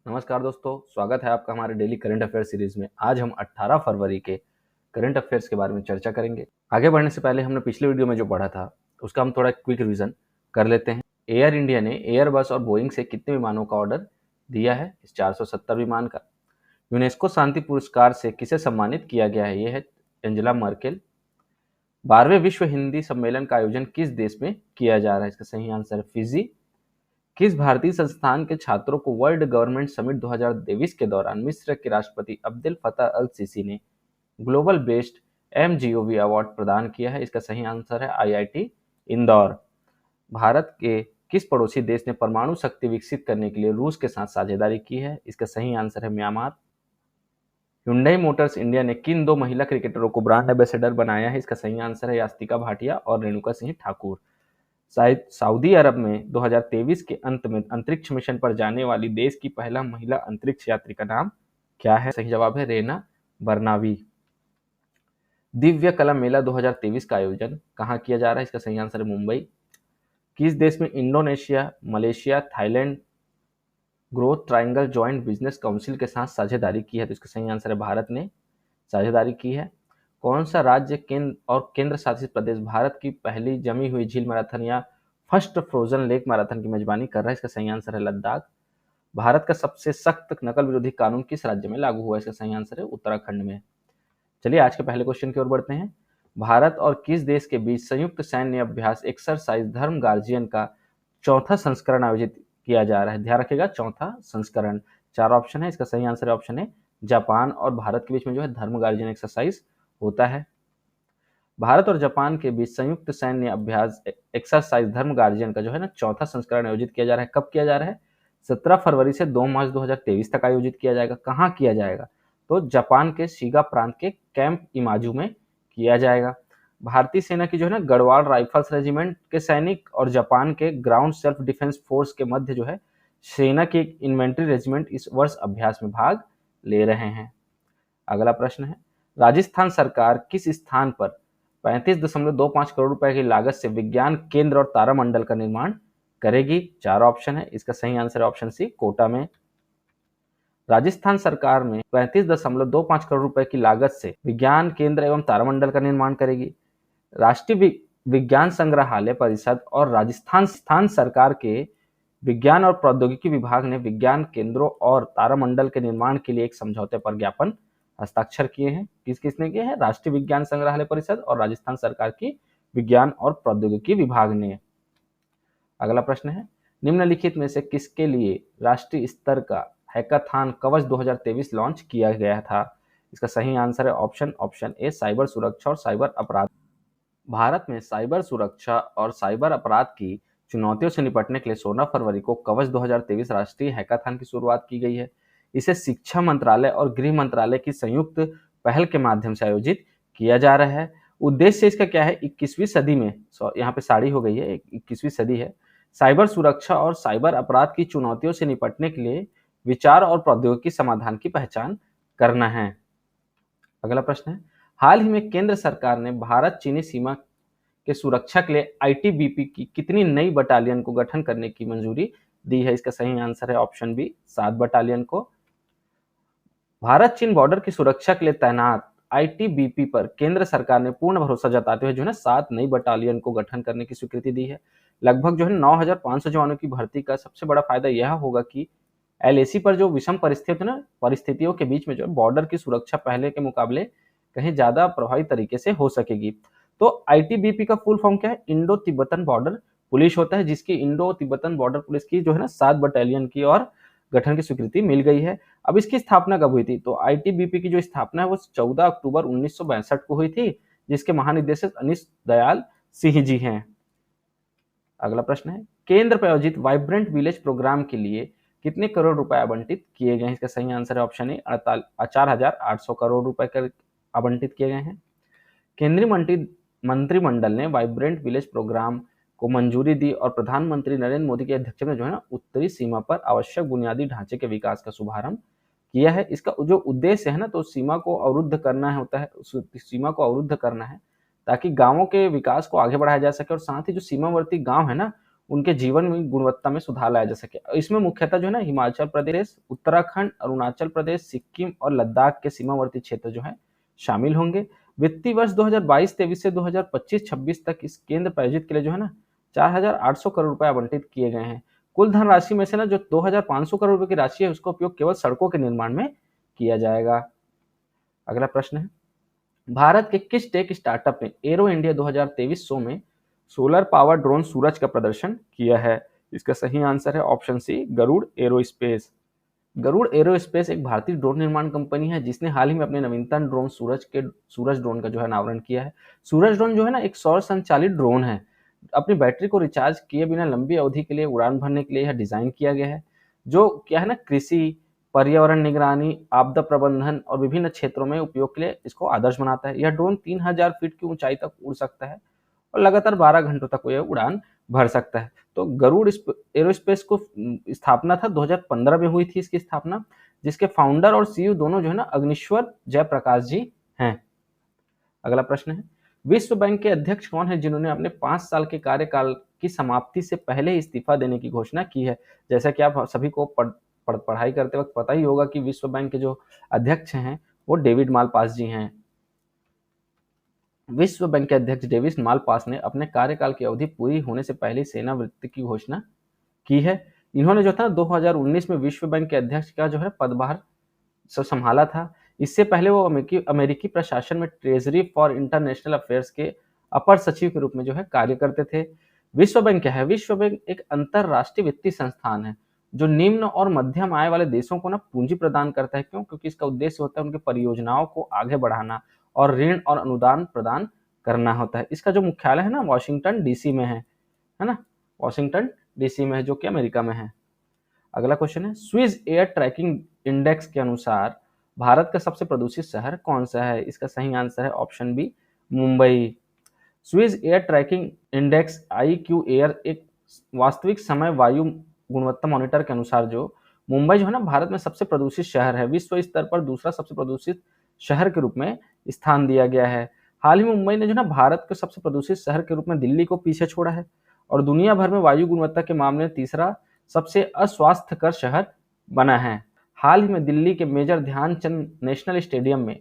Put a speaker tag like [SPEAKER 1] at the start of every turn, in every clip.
[SPEAKER 1] नमस्कार दोस्तों, स्वागत है आपका हमारे डेली करंट अफेयर सीरीज में। आज हम 18 फरवरी के करंट अफेयर्स के बारे में चर्चा करेंगे। आगे बढ़ने से पहले हमने पिछले वीडियो में जो पढ़ा था उसका हम थोड़ा क्विक रिवीजन कर लेते हैं। एयर इंडिया ने एयरबस और बोइंग से कितने विमानों का ऑर्डर दिया है? इस 470 विमान का। यूनेस्को शांति पुरस्कार से किसे सम्मानित किया गया है? ये है एंजेला मर्केल। 12वें विश्व हिंदी सम्मेलन का आयोजन किस देश में किया जा रहा है? इसका सही आंसर है फिजी। किस भारतीय संस्थान के छात्रों को वर्ल्ड गवर्नमेंट समिट 2023 के दौरान मिस्र के राष्ट्रपति अब्देल फत्ताह अल सीसी ने ग्लोबल बेस्ड MGOV अवार्ड प्रदान किया है? इसका सही आंसर है IIT इंदौर। भारत के किस पड़ोसी देश ने परमाणु शक्ति विकसित करने के लिए रूस के साथ साझेदारी की है? इसका सही आंसर है म्यांमार। हुंडई मोटर्स इंडिया ने किन दो महिला क्रिकेटरों को ब्रांड एम्बेसडर बनाया है? इसका सही आंसर है यास्तिका भाटिया और रेणुका सिंह ठाकुर। सऊदी अरब में 2023 के अंत में अंतरिक्ष मिशन पर जाने वाली देश की पहला महिला अंतरिक्ष यात्री का नाम क्या है? सही जवाब है रेना बरनावी। दिव्य कला मेला 2023 का आयोजन कहाँ किया जा रहा है? इसका सही आंसर है मुंबई। किस देश में Indonesia, Malaysia, Thailand growth triangle joint business council के साथ साझेदारी की है? तो इसका सही आंसर है भारत ने साझेदारी की है। कौन सा राज्य केंद्र शासित प्रदेश भारत की पहली जमी हुई झील मैराथन या फर्स्ट फ्रोजन लेक मैराथन की मेजबानी कर रहा है? इसका सही आंसर है लद्दाख। भारत का सबसे सख्त नकल विरोधी कानून किस राज्य में लागू हुआ है? इसका सही आंसर है उत्तराखंड में। चलिए आज के पहले क्वेश्चन की ओर बढ़ते हैं। भारत और किस देश के बीच संयुक्त सैन्य अभ्यास एक्सरसाइज धर्म गार्जियन का चौथा संस्करण आयोजित किया जा रहा है? ध्यान रखिएगा, चौथा संस्करण। 4 ऑप्शन है, इसका सही आंसर ऑप्शन है जापान और भारत के बीच में जो है धर्म गार्जियन एक्सरसाइज होता है। भारत और जापान के बीच संयुक्त सैन्य अभ्यास एक्सरसाइज धर्म गार्जियन का जो है ना चौथा संस्करण आयोजित किया जा रहा है। कब किया जा रहा है? 17 फरवरी से 2 मार्च 2023 तक आयोजित किया जाएगा। कहाँ किया जाएगा? तो जापान के शिगा प्रांत के कैंप इमाजू में किया जाएगा। भारतीय सेना की जो है ना गढ़वाल राइफल्स रेजिमेंट के सैनिक और जापान के ग्राउंड सेल्फ डिफेंस फोर्स के मध्य जो है सेना की एक इन्वेंट्री रेजिमेंट इस वर्ष अभ्यास में भाग ले रहे हैं। अगला प्रश्न है, राजस्थान सरकार किस स्थान पर 35.25 करोड़ रुपए की लागत से विज्ञान केंद्र और तारामंडल का निर्माण करेगी? 4 ऑप्शन है, इसका सही आंसर है ऑप्शन सी कोटा में। राजस्थान सरकार में 35.25 करोड़ रुपए की लागत से विज्ञान केंद्र एवं तारामंडल का निर्माण करेगी। राष्ट्रीय विज्ञान संग्रहालय परिषद और राजस्थान सरकार के विज्ञान और प्रौद्योगिकी विभाग ने विज्ञान केंद्रों और तारामंडल के निर्माण के लिए एक समझौते पर ज्ञापन हस्ताक्षर किए हैं। किसने किए हैं? राष्ट्रीय विज्ञान संग्रहालय परिषद और राजस्थान सरकार की विज्ञान और प्रौद्योगिकी विभाग ने। अगला प्रश्न है, निम्नलिखित में से किसके लिए राष्ट्रीय स्तर का हैकाथॉन कवच 2023 लॉन्च किया गया था? इसका सही आंसर है ऑप्शन ए साइबर सुरक्षा और साइबर अपराध। भारत में साइबर सुरक्षा और साइबर अपराध की चुनौतियों से निपटने के लिए 16 फरवरी को कवच 2023 राष्ट्रीय हैकाथॉन की शुरुआत की गई है। इसे शिक्षा मंत्रालय और गृह मंत्रालय की संयुक्त पहल के माध्यम से आयोजित किया जा रहा है। उद्देश्य इसका क्या है? 21वीं सदी में, यहाँ पे साड़ी हो गई है, 21वीं सदी है, साइबर सुरक्षा और साइबर अपराध की चुनौतियों से निपटने के लिए विचार और प्रौद्योगिकी समाधान की पहचान करना है। अगला प्रश्न है, हाल ही में केंद्र सरकार ने भारत चीनी सीमा के सुरक्षा के लिए ITBP की कितनी नई बटालियन को गठन करने की मंजूरी दी है? इसका सही आंसर है ऑप्शन बी 7 बटालियन को। भारत चीन बॉर्डर की सुरक्षा के लिए तैनात ITBP पर केंद्र सरकार ने पूर्ण भरोसा जताते हुए जो है 7 नई बटालियन को गठन करने की स्वीकृति दी है। लगभग जो है 9,500 जवानों की भर्ती का सबसे बड़ा फायदा यह होगा कि LAC पर जो विषम परिस्थितियों के बीच में जो बॉर्डर की सुरक्षा पहले के मुकाबले कहीं ज्यादा प्रभावी तरीके से हो सकेगी। तो ITBP का फुल फॉर्म क्या है? इंडो तिब्बतन बॉर्डर पुलिस होता है, जिसकी इंडो तिब्बतन बॉर्डर पुलिस की जो है ना 7 बटालियन की और गठन की स्वीकृति मिल गई है। अब इसकी स्थापना कब हुई थी? तो ITBP की जो स्थापना है वो 14 अक्टूबर 1962 को हुई थी, जिसके महानिदेशक अनीश दयाल सिंह जी हैं। अगला प्रश्न है, केंद्र प्रायोजित वाइब्रेंट विलेज प्रोग्राम के लिए कितने करोड़ रुपए आवंटित किए गए हैं? इसका सही आंसर है ऑप्शन ए 4,800 करोड़ रुपए आवंटित किए गए हैं। केंद्रीय मंत्रिमंडल ने वाइब्रेंट विलेज प्रोग्राम को मंजूरी दी और प्रधानमंत्री नरेंद्र मोदी की अध्यक्षता में जो है ना उत्तरी सीमा पर आवश्यक बुनियादी ढांचे के विकास का शुभारंभ किया है। इसका जो उद्देश्य है ना, तो सीमा को अवरुद्ध करना है ताकि गांवों के विकास को आगे बढ़ाया जा सके और साथ ही जो सीमावर्ती गांव है ना उनके जीवन में गुणवत्ता में सुधार लाया जा सके। इसमें मुख्यतः जो है ना हिमाचल प्रदेश, उत्तराखंड, अरुणाचल प्रदेश, सिक्किम और लद्दाख के सीमावर्ती क्षेत्र जो हैं शामिल होंगे। वित्तीय वर्ष 2022-23 से 2025-26 तक इस केंद्र प्रायोजित के लिए जो है ना 4,800 करोड़ रुपए आवंटित किए गए हैं। कुल धनराशि में से ना जो 2,500 करोड़ रुपए की राशि है उसका उपयोग केवल सड़कों के निर्माण में किया जाएगा। अगला प्रश्न है, भारत के किस टेक स्टार्टअप ने एरो इंडिया 2023 शो में सोलर पावर ड्रोन सूरज का प्रदर्शन किया है? इसका सही आंसर है option C, Garuda aerospace. Garuda aerospace एक भारतीय ड्रोन निर्माण कंपनी है जिसने हाल ही में अपने नवीनतम ड्रोन सूरज ड्रोन का जो है अनावरण किया है। सूरज ड्रोन जो है ना एक सौर संचालित ड्रोन है। अपनी बैटरी को रिचार्ज किए बिना लंबी अवधि के लिए उड़ान भरने के लिए यह डिजाइन किया गया है, जो क्या है ना कृषि, पर्यावरण निगरानी, आपदा प्रबंधन और विभिन्न क्षेत्रों में उपयोग के लिए इसको आदर्श बनाता है। यह ड्रोन 3000 फीट की ऊंचाई तक उड़ सकता है और लगातार 12 घंटों तक यह उड़ान भर सकता है। तो गरुड़ एरोस्पेस को स्थापना था 2015 में हुई थी इसकी स्थापना, जिसके फाउंडर और सीईओ दोनों जो है ना अग्निश्वर जयप्रकाश जी हैं। अगला प्रश्न है, विश्व बैंक के अध्यक्ष कौन है जिन्होंने अपने 5 साल के कार्यकाल की समाप्ति से पहले ही इस्तीफा देने की घोषणा की है? जैसा कि आप सभी को पढ़ाई करते वक्त पता ही होगा कि विश्व बैंक के जो अध्यक्ष हैं वो डेविड मालपास जी हैं। विश्व बैंक के अध्यक्ष डेविड मालपास ने अपने कार्यकाल की अवधि पूरी होने से पहले सेवानिवृत्ति की घोषणा की है। इन्होंने जो था 2019 में विश्व बैंक के अध्यक्ष का जो है पदभार संभाला था। इससे पहले वो अमेरिकी प्रशासन में ट्रेजरी फॉर इंटरनेशनल अफेयर्स के अपर सचिव के रूप में जो है कार्य करते थे। विश्व बैंक क्या है? विश्व बैंक एक अंतरराष्ट्रीय वित्तीय संस्थान है जो निम्न और मध्यम आय वाले देशों को ना पूंजी प्रदान करता है। क्यों? क्योंकि इसका उद्देश्य होता है उनकी परियोजनाओं को आगे बढ़ाना और ऋण और अनुदान प्रदान करना होता है। इसका जो मुख्यालय है ना वॉशिंगटन डीसी में है ना, वॉशिंगटन डीसी में है जो कि अमेरिका में है। अगला क्वेश्चन है, स्विस एयर ट्रैकिंग इंडेक्स के अनुसार भारत का सबसे प्रदूषित शहर कौन सा है? इसका सही आंसर है option B, Mumbai. Swiss air tracking index IQ air एक वास्तविक समय वायु गुणवत्ता मॉनिटर के अनुसार जो मुंबई जो है ना भारत में सबसे प्रदूषित शहर है, विश्व स्तर पर दूसरा सबसे प्रदूषित शहर के रूप में स्थान दिया गया है। हाल ही में मुंबई ने जो ना भारत के सबसे प्रदूषित शहर के रूप में दिल्ली को पीछे छोड़ा है और दुनिया भर में वायु गुणवत्ता के मामले में तीसरा सबसे अस्वास्थ्यकर शहर बना है। हाल ही में दिल्ली के मेजर ध्यानचंद नेशनल स्टेडियम में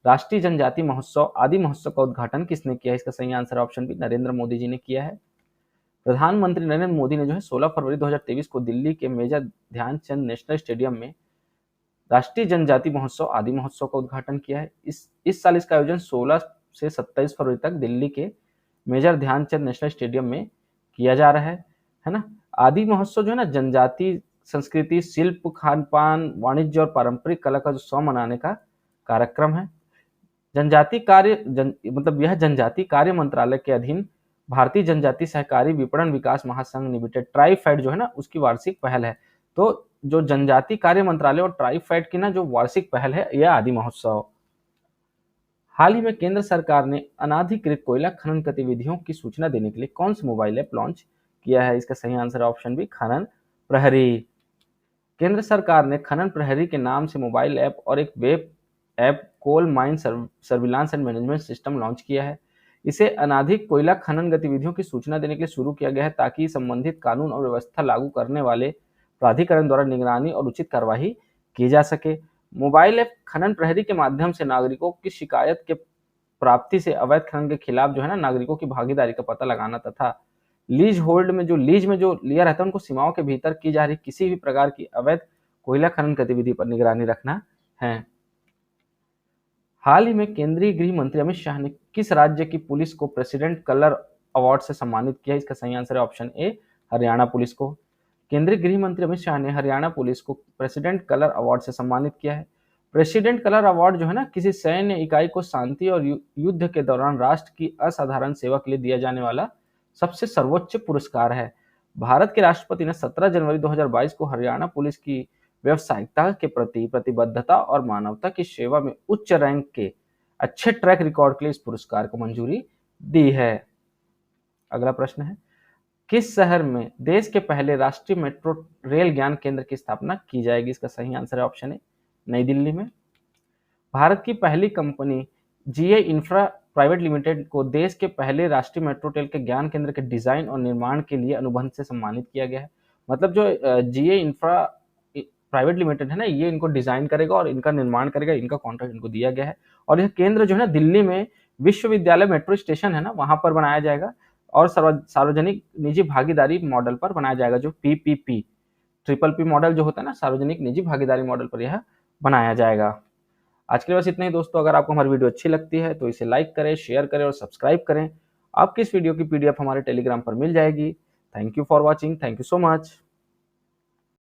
[SPEAKER 1] राष्ट्रीय जनजाति महोत्सव आदि महोत्सव का उद्घाटन किसने किया है? इसका सही answer option B, Narendra Modi ji ने किया है। प्रधानमंत्री नरेंद्र मोदी ने जो है 16 फरवरी 2023 को दिल्ली के मेजर ध्यानचंद नेशनल स्टेडियम में राष्ट्रीय जनजाति महोत्सव आदि महोत्सव का उद्घाटन किया है। इस साल इसका आयोजन 16 से 27 फरवरी तक दिल्ली के मेजर ध्यानचंद नेशनल स्टेडियम में किया जा रहा है ना। आदि महोत्सव जो है ना जनजाति संस्कृति, शिल्प, खान पान, वाणिज्य और पारंपरिक कला का जो उत्सव मनाने का कार्यक्रम है। मतलब यह जनजाति कार्य मंत्रालय के अधीन भारतीय जनजाति सहकारी विपणन विकास महासंघ लिमिटेड ट्राइफेड जो है ना उसकी वार्षिक पहल है। तो जो जनजाति कार्य मंत्रालय और ट्राइफेड की ना जो वार्षिक पहल है यह आदि महोत्सव। हाल ही में केंद्र सरकार ने अनाधिकृत कोयला खनन गतिविधियों की सूचना देने के लिए कौन सा मोबाइल ऐप लॉन्च किया है? इसका सही आंसर ऑप्शन बी, खनन प्रहरी। केंद्र सरकार ने खनन प्रहरी के नाम से मोबाइल ऐप और एक web app coal mine surveillance and management system launch किया है। इसे अनाधिक कोयला खनन गतिविधियों की सूचना देने के लिए शुरू किया गया है ताकि संबंधित कानून और व्यवस्था लागू करने वाले प्राधिकरण द्वारा निगरानी और उचित कार्यवाही की जा सके। मोबाइल ऐप खनन प्रहरी के माध्यम से नागरिकों की शिकायत के प्राप्ति से अवैध खनन के खिलाफ जो है ना नागरिकों की भागीदारी का पता लगाना तथा लीज में जो लिया रहता है उनको सीमाओं के भीतर की जा रही किसी भी प्रकार की अवैध कोयला खनन गतिविधि पर निगरानी रखना है। हाल ही में केंद्रीय गृह मंत्री अमित शाह ने किस राज्य की पुलिस को प्रेसिडेंट कलर अवार्ड से सम्मानित किया? इसका सही आंसर है ऑप्शन ए, हरियाणा पुलिस को। केंद्रीय गृह मंत्री अमित शाह ने हरियाणा पुलिस को प्रेसिडेंट कलर अवार्ड से सम्मानित किया है। प्रेसिडेंट कलर अवार्ड जो है ना किसी सैन्य इकाई को शांति और युद्ध के दौरान राष्ट्र की असाधारण सेवा के लिए दिया जाने वाला सबसे सर्वोच्च पुरस्कार है। भारत के राष्ट्रपति ने 17 जनवरी 2022 को हरियाणा पुलिस की व्यावसायिकता के प्रति प्रतिबद्धता और मानवता की सेवा में उच्च रैंक के अच्छे ट्रैक रिकॉर्ड के लिए इस पुरस्कार को मंजूरी दी है। अगला प्रश्न है, किस शहर में देश के पहले राष्ट्रीय मेट्रो रेल ज्ञान केंद्र की स्थापना की जाएगी? इसका सही आंसर है ऑप्शन ए, नई दिल्ली में। भारत की पहली company GA infra private limited को देश के पहले राष्ट्रीय मेट्रो रेल के ज्ञान केंद्र के डिजाइन और निर्माण के लिए अनुबंध से सम्मानित किया गया है। मतलब जो जीए इंफ्रा प्राइवेट लिमिटेड है ना, ये इनको डिजाइन करेगा और इनका निर्माण करेगा, इनका कॉन्ट्रैक्ट इनको दिया गया है। और यह केंद्र जो है ना दिल्ली में विश्वविद्यालय मेट्रो स्टेशन है ना, वहां पर बनाया जाएगा और सार्वजनिक निजी भागीदारी मॉडल पर बनाया जाएगा, जो पीपीपी ट्रिपल पी मॉडल जो होता है ना, सार्वजनिक निजी भागीदारी मॉडल पर यह बनाया जाएगा। आज के लिए बस इतना ही दोस्तों। अगर आपको हमारी वीडियो अच्छी लगती है तो इसे लाइक करें, शेयर करें और सब्सक्राइब करें। आपकी इस वीडियो की पीडीएफ हमारे टेलीग्राम पर मिल जाएगी। Thank you for watching. Thank you so much.